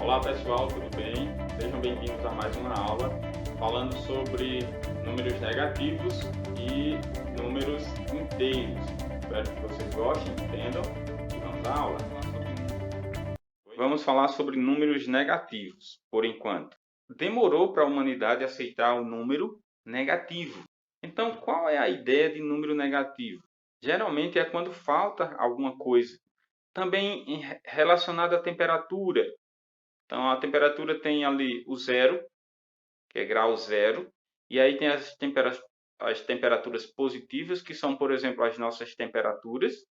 Olá pessoal, tudo bem? Sejam bem-vindos a mais uma aula falando sobre números negativos e números inteiros. Espero que vocês gostem, entendam e vamos à aula. Vamos falar sobre números negativos, por enquanto. Demorou para a humanidade aceitar o número negativo. Então, qual é a ideia de número negativo? Geralmente é quando falta alguma coisa. Também relacionado à temperatura. Então, a temperatura tem ali o zero, que é grau zero, e aí tem as temperaturas positivas, que são, por exemplo, as nossas temperaturas,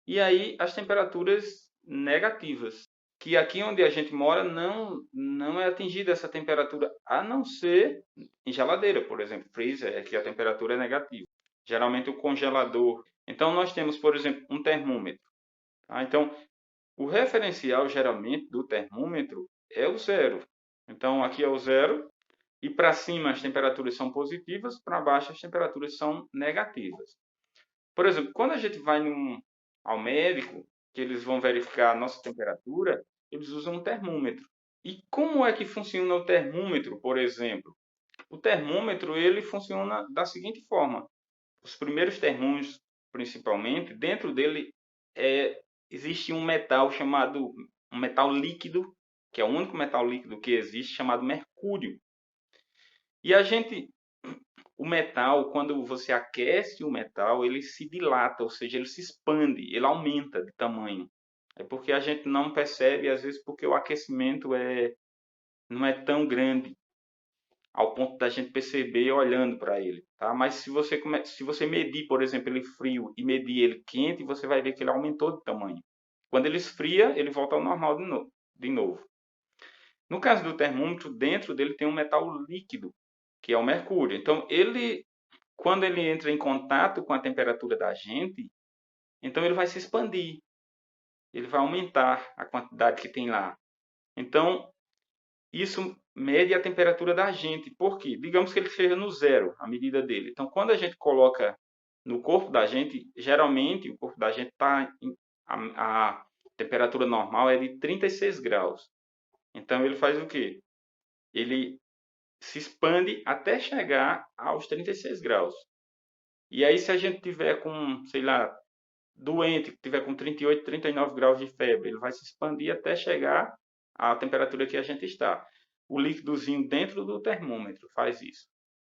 e aí as temperaturas negativas, que aqui onde a gente mora não é atingida essa temperatura, a não ser em geladeira, por exemplo, freezer, que a temperatura é negativa. Geralmente o congelador. Então, nós temos, por exemplo, um termômetro. Tá? Então, o referencial, geralmente, do termômetro é o zero. Então, aqui é o zero. E para cima as temperaturas são positivas, para baixo as temperaturas são negativas. Por exemplo, quando a gente vai ao médico, que eles vão verificar a nossa temperatura, eles usam um termômetro. E como é que funciona o termômetro, por exemplo? O termômetro ele funciona da seguinte forma. Os primeiros termômetros, principalmente, dentro dele existe um metal chamado um metal líquido, que é o único metal líquido que existe, chamado mercúrio. E o metal, quando você aquece o metal, ele se dilata, ou seja, ele se expande, ele aumenta de tamanho. É porque a gente não percebe, às vezes, porque o aquecimento não é tão grande ao ponto da gente perceber olhando para ele, tá? Mas se você medir, por exemplo, ele frio e medir ele quente, você vai ver que ele aumentou de tamanho. Quando ele esfria, ele volta ao normal de novo. No caso do termômetro, dentro dele tem um metal líquido, que é o mercúrio. Então, quando ele entra em contato com a temperatura da gente, então ele vai se expandir, ele vai aumentar a quantidade que tem lá. Então, isso mede a temperatura da gente. Por quê? Digamos que ele esteja no zero, a medida dele. Então, quando a gente coloca no corpo da gente, geralmente o corpo da gente está a temperatura normal é de 36 graus. Então, ele faz o quê? Ele se expande até chegar aos 36 graus. E aí, se a gente tiver com, sei lá, doente, que tiver com 38, 39 graus de febre, ele vai se expandir até chegar à temperatura que a gente está. O líquidozinho dentro do termômetro faz isso.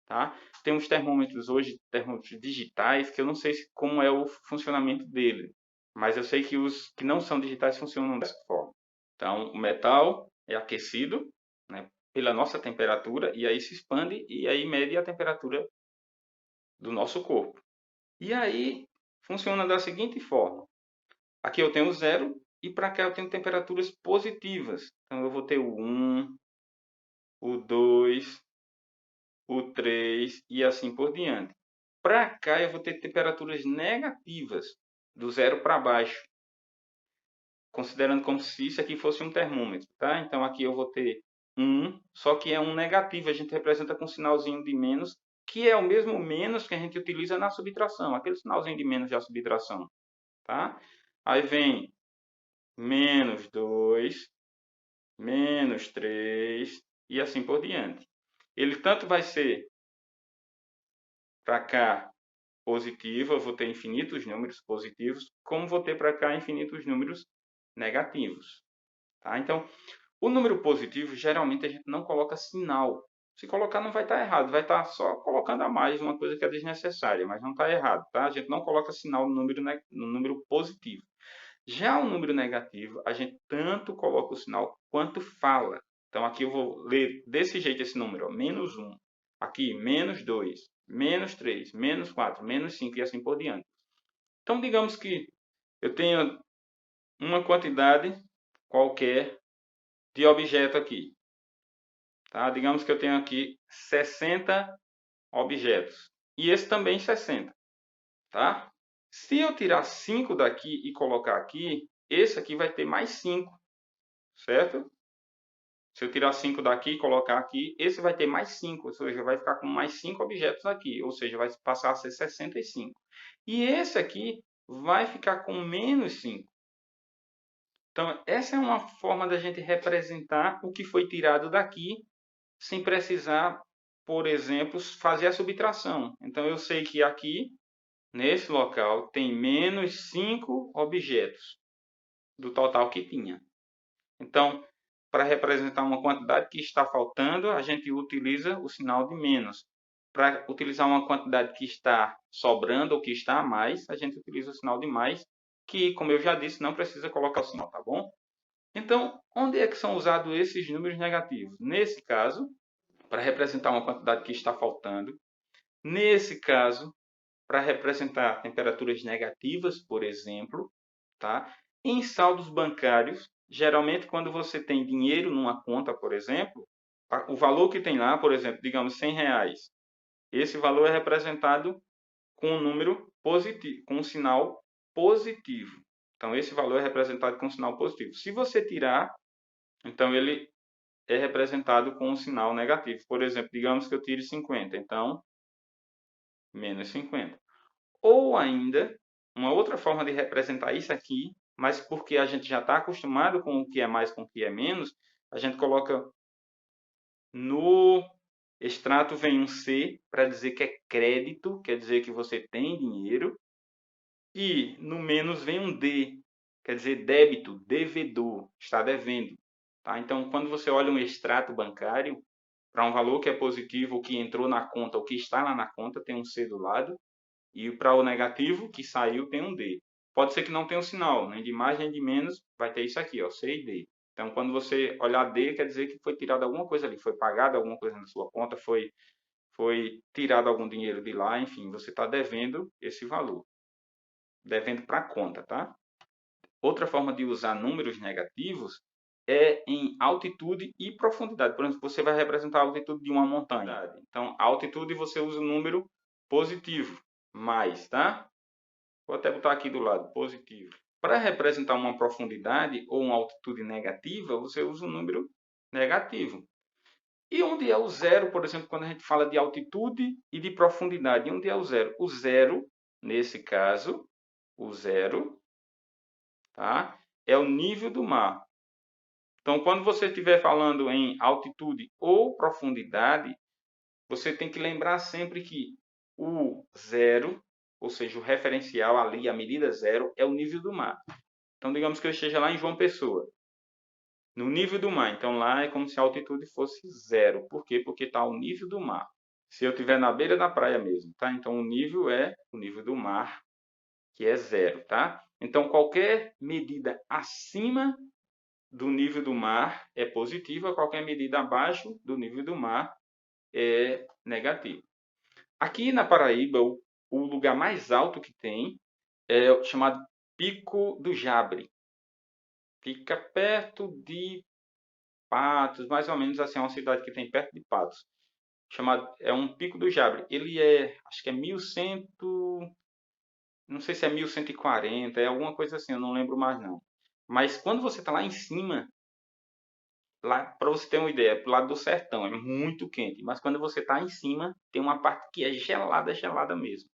Tá? Tem uns termômetros hoje, termômetros digitais, que eu não sei como é o funcionamento dele, mas eu sei que os que não são digitais funcionam dessa forma. Então, o metal é aquecido, né, pela nossa temperatura, e aí se expande e aí mede a temperatura do nosso corpo. E aí funciona da seguinte forma. Aqui eu tenho zero e para cá eu tenho temperaturas positivas. Então eu vou ter o 1, o 2, o 3 e assim por diante. Para cá eu vou ter temperaturas negativas, do zero para baixo. Considerando como se isso aqui fosse um termômetro, tá? Então aqui eu vou ter 1, só que é um negativo, a gente representa com um sinalzinho de menos, que é o mesmo menos que a gente utiliza na subtração, aquele sinalzinho de menos da subtração, tá? Aí vem menos 2, menos 3 e assim por diante. Ele tanto vai ser para cá positivo, eu vou ter infinitos números positivos, como vou ter para cá infinitos números negativos. Tá? Então, o número positivo, geralmente a gente não coloca sinal. Se colocar não vai estar errado, vai estar só colocando a mais uma coisa que é desnecessária, mas não está errado. Tá? A gente não coloca sinal no número positivo. Já o número negativo, a gente tanto coloca o sinal quanto fala. Então, aqui eu vou ler desse jeito esse número, ó, menos 1. Aqui, menos 2, menos 3, menos 4, menos 5 e assim por diante. Então, digamos que eu tenho uma quantidade qualquer de objeto aqui. Tá? Digamos que eu tenho aqui 60 objetos. E esse também 60. Tá? Se eu tirar 5 daqui e colocar aqui, esse aqui vai ter mais 5. Certo? Se eu tirar 5 daqui e colocar aqui, esse vai ter mais 5, ou seja, vai ficar com mais 5 objetos aqui, ou seja, vai passar a ser 65. E esse aqui vai ficar com menos 5. Então, essa é uma forma da gente representar o que foi tirado daqui, sem precisar, por exemplo, fazer a subtração. Então, eu sei que aqui, nesse local, tem menos 5 objetos do total que tinha. Então, para representar uma quantidade que está faltando, a gente utiliza o sinal de menos. Para utilizar uma quantidade que está sobrando ou que está a mais, a gente utiliza o sinal de mais, que, como eu já disse, não precisa colocar o sinal, tá bom? Então, onde é que são usados esses números negativos? Nesse caso, para representar uma quantidade que está faltando. Nesse caso, para representar temperaturas negativas, por exemplo, tá? Em saldos bancários, geralmente quando você tem dinheiro numa conta, por exemplo, o valor que tem lá, por exemplo, digamos R$100, esse valor é representado com um número positivo, com um sinal positivo. Então, esse valor é representado com um sinal positivo. Se você tirar, então ele é representado com um sinal negativo. Por exemplo, digamos que eu tire 50, então, menos 50. Ou ainda, uma outra forma de representar isso aqui, mas porque a gente já está acostumado com o que é mais com o que é menos, a gente coloca no extrato vem um C para dizer que é crédito, quer dizer que você tem dinheiro, e no menos vem um D, quer dizer débito, devedor, está devendo. Tá? Então, quando você olha um extrato bancário, para um valor que é positivo, o que entrou na conta, o que está lá na conta, tem um C do lado, e para o negativo, que saiu, tem um D. Pode ser que não tenha um sinal, nem de mais nem de menos, vai ter isso aqui, ó, C e D. Então, quando você olhar D, quer dizer que foi tirado alguma coisa ali, foi pagado alguma coisa na sua conta, foi tirado algum dinheiro de lá, enfim, você está devendo esse valor. Devendo para a conta, tá? Outra forma de usar números negativos é em altitude e profundidade. Por exemplo, você vai representar a altitude de uma montanha. Então, a altitude você usa o número positivo, mais, tá? Vou até botar aqui do lado, positivo. Para representar uma profundidade ou uma altitude negativa, você usa um número negativo. E onde é o zero, por exemplo, quando a gente fala de altitude e de profundidade? Onde é o zero? O zero, nesse caso, o zero, tá? É o nível do mar. Então, quando você estiver falando em altitude ou profundidade, você tem que lembrar sempre que o zero, ou seja, o referencial ali, a medida zero, é o nível do mar. Então, digamos que eu esteja lá em João Pessoa, no nível do mar. Então, lá é como se a altitude fosse zero. Por quê? Porque está ao nível do mar. Se eu estiver na beira da praia mesmo, tá? Então, o nível é o nível do mar, que é zero, tá? Então, qualquer medida acima do nível do mar é positiva, qualquer medida abaixo do nível do mar é negativa. Aqui na Paraíba, o lugar mais alto que tem é o chamado Pico do Jabre. Fica perto de Patos, mais ou menos assim, é uma cidade que tem perto de Patos. É um Pico do Jabre. Ele é, acho que é 1100, não sei se é 1140, é alguma coisa assim, eu não lembro mais não. Mas quando você está lá em cima, lá, para você ter uma ideia, pro lado do sertão é muito quente, mas quando você está em cima, tem uma parte que é gelada, gelada mesmo.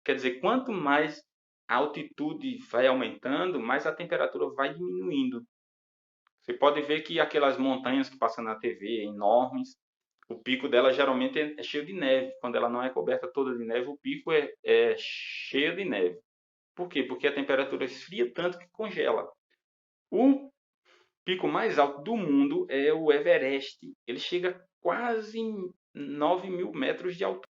Quer dizer, quanto mais a altitude vai aumentando, mais a temperatura vai diminuindo. Você pode ver que aquelas montanhas que passam na TV, enormes, o pico dela geralmente é cheio de neve. Quando ela não é coberta toda de neve, o pico é cheio de neve. Por quê? Porque a temperatura esfria tanto que congela. O pico mais alto do mundo é o Everest. Ele chega a quase 9.000 metros de altura.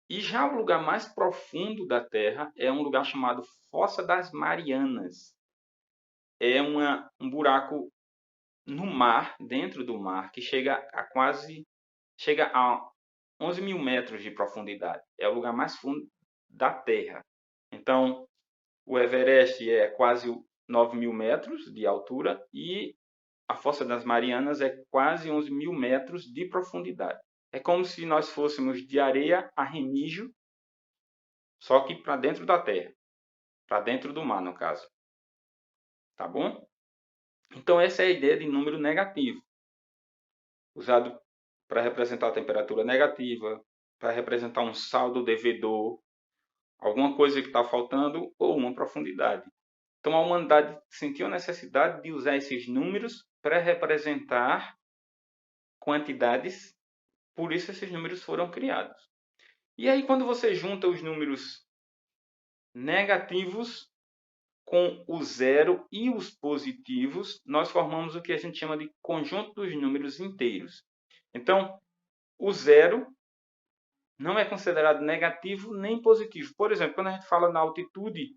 E já o lugar mais profundo da Terra é um lugar chamado Fossa das Marianas. É um buraco no mar, dentro do mar, que chega a 11.000 metros de profundidade. É o lugar mais fundo da Terra. Então, o Everest é quase 9.000 metros de altura e a Fossa das Marianas é quase 11.000 metros de profundidade. É como se nós fôssemos de areia a Remígio, só que para dentro da Terra, para dentro do mar, no caso. Tá bom? Então, essa é a ideia de número negativo, usado para representar a temperatura negativa, para representar um saldo devedor, alguma coisa que está faltando ou uma profundidade. Então a humanidade sentiu a necessidade de usar esses números para representar quantidades, por isso esses números foram criados. E aí quando você junta os números negativos com o zero e os positivos, nós formamos o que a gente chama de conjunto dos números inteiros. Então, o zero não é considerado negativo nem positivo. Por exemplo, quando a gente fala na altitude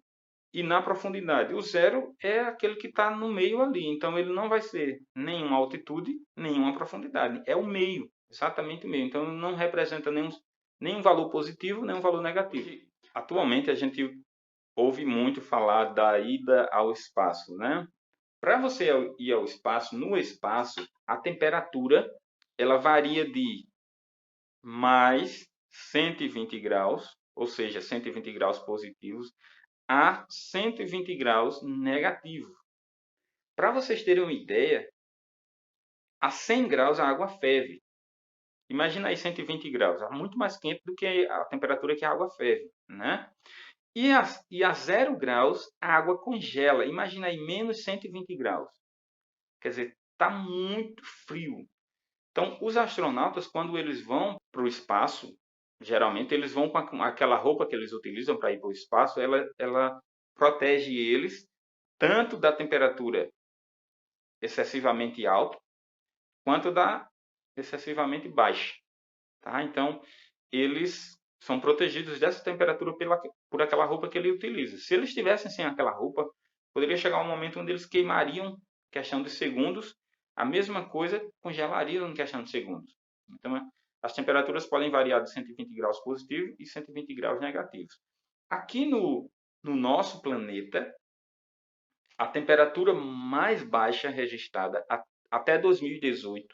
e na profundidade, o zero é aquele que está no meio ali. Então, ele não vai ser nenhuma altitude, nenhuma profundidade. É o meio, exatamente o meio. Então, ele não representa nenhum valor positivo, nenhum valor negativo. Atualmente, a gente ouve muito falar da ida ao espaço, né? Para você ir ao espaço, no espaço, a temperatura ela varia de mais 120 graus, ou seja, 120 graus positivos, a 120 graus negativos. Para vocês terem uma ideia, a 100 graus a água ferve. Imagina aí 120 graus, é muito mais quente do que a temperatura que a água ferve, né? E a 0 graus, a água congela. Imagina aí, menos 120 graus. Quer dizer, está muito frio. Então, os astronautas, quando eles vão para o espaço, geralmente eles vão com aquela roupa que eles utilizam para ir para o espaço, ela protege eles tanto da temperatura excessivamente alta, quanto da excessivamente baixa. Tá? Então, eles são protegidos dessa temperatura por aquela roupa que ele utiliza. Se eles estivessem sem aquela roupa, poderia chegar um momento onde eles queimariam, questão de segundos, a mesma coisa congelariam em questão de segundos. Então, as temperaturas podem variar de 120 graus positivos e 120 graus negativos. Aqui no nosso planeta, a temperatura mais baixa registrada até 2018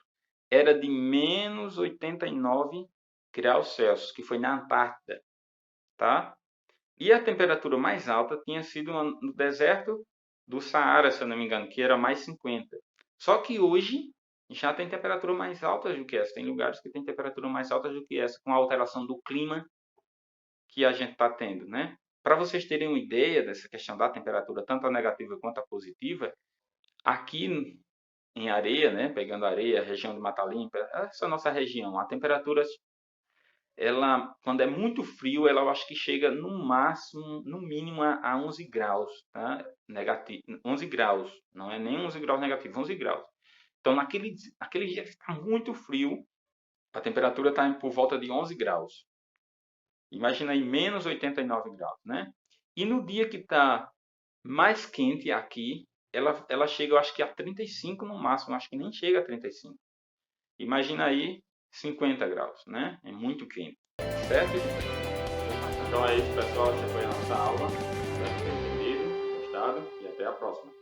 era de menos 89 graus Celsius, que foi na Antártida, tá? E a temperatura mais alta tinha sido no deserto do Saara, se eu não me engano, que era mais 50. Só que hoje já tem temperatura mais alta do que essa. Tem lugares que tem temperatura mais alta do que essa, com a alteração do clima que a gente está tendo, né? Para vocês terem uma ideia dessa questão da temperatura, tanto a negativa quanto a positiva, aqui em Areia, né, pegando Areia, região de Mata Limpa, essa é a nossa região, a temperatura, ela, quando é muito frio, ela eu acho que chega no máximo, no mínimo a 11 graus, tá? Negativo, 11 graus, não é nem 11 graus negativo, 11 graus. Então, naquele dia que está muito frio, a temperatura está por volta de 11 graus. Imagina aí, menos 89 graus, né? E no dia que está mais quente aqui, ela chega, eu acho que a 35 no máximo, acho que nem chega a 35. Imagina aí 50 graus, né? É muito quente, certo? Então é isso, pessoal. Essa foi a nossa aula. Espero que tenham entendido, gostado e até a próxima.